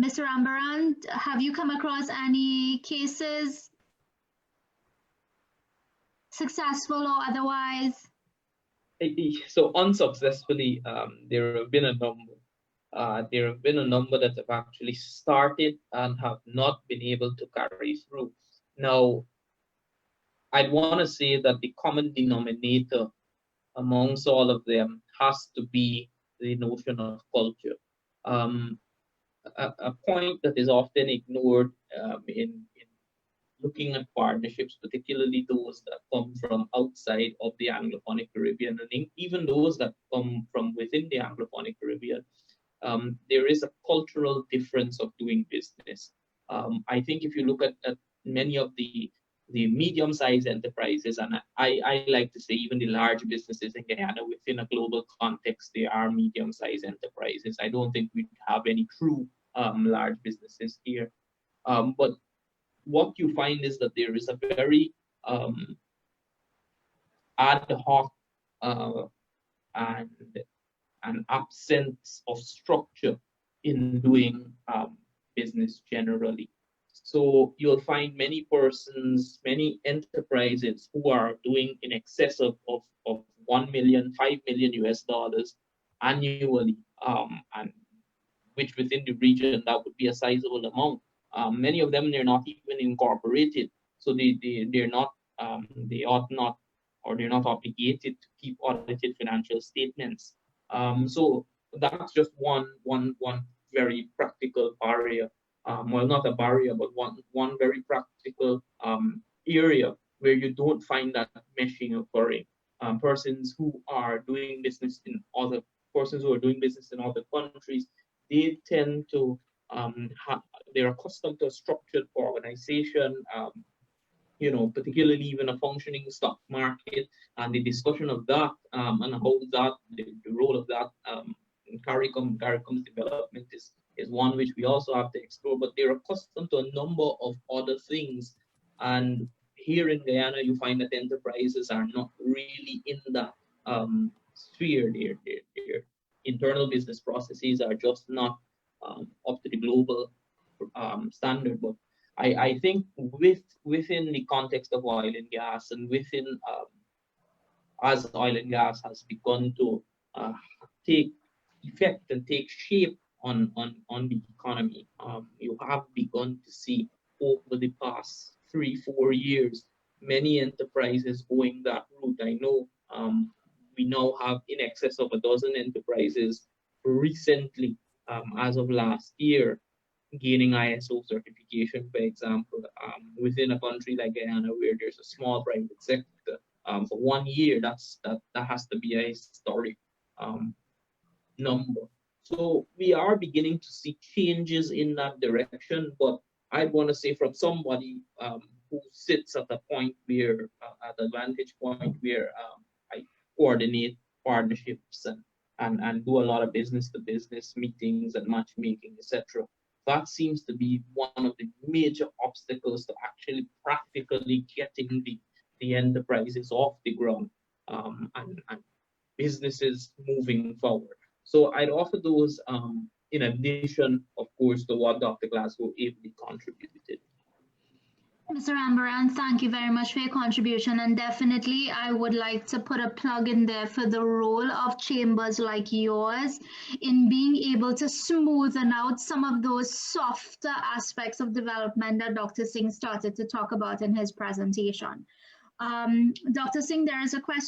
Mr. Rambarran, have you come across any cases, successful or otherwise? So unsuccessfully, there have been a number. There have been a number that have actually started and have not been able to carry through. Now, I'd want to say that the common denominator amongst all of them has to be the notion of culture. Um, a point that is often ignored in looking at partnerships, particularly those that come from outside of the Anglophonic Caribbean, and even those that come from within the Anglophonic Caribbean, there is a cultural difference of doing business. I think if you look at many of the medium-sized enterprises, and I like to say even the large businesses in Guyana within a global context, they are medium-sized enterprises. I don't think we have any true large businesses here. But what you find is that there is a very ad hoc and an absence of structure in doing business generally. So you'll find many persons, many enterprises who are doing in excess of 1 million, 5 million US dollars annually, and which within the region that would be a sizable amount. Many of them, they're not even incorporated, so they're not, they ought not, or they're not obligated to keep audited financial statements. So that's just one very practical barrier. Well, not a barrier, but one very practical area where you don't find that meshing occurring. Persons who are doing business in other countries, they tend to they're accustomed to a structured organization, particularly even a functioning stock market, and the discussion of that, and how that the role of that in CARICOM's development is one which we also have to explore. But they're accustomed to a number of other things, and here in Guyana, you find that enterprises are not really in that sphere. Their internal business processes are just not up to the global standard. But I think within the context of oil and gas, and within as oil and gas has begun to take effect and take shape on the economy, you have begun to see over the past 3-4 years many enterprises going that route. I know we now have in excess of a dozen enterprises recently, as of last year, gaining ISO certification, for example, within a country like Guyana, where there's a small private sector. For 1 year, that has to be a historic number. So we are beginning to see changes in that direction, but I want to say from somebody who sits at a point where, at a vantage point where I coordinate partnerships and do a lot of business-to-business meetings and matchmaking, etc. That seems to be one of the major obstacles to actually practically getting the enterprises off the ground, and businesses moving forward. So I'd offer those in addition, of course, to what Dr. Glasgow ably contributed. Mr. Rambarran, thank you very much for your contribution, and definitely I would like to put a plug in there for the role of chambers like yours in being able to smoothen out some of those softer aspects of development that Dr. Singh started to talk about in his presentation. Dr. Singh, there is a question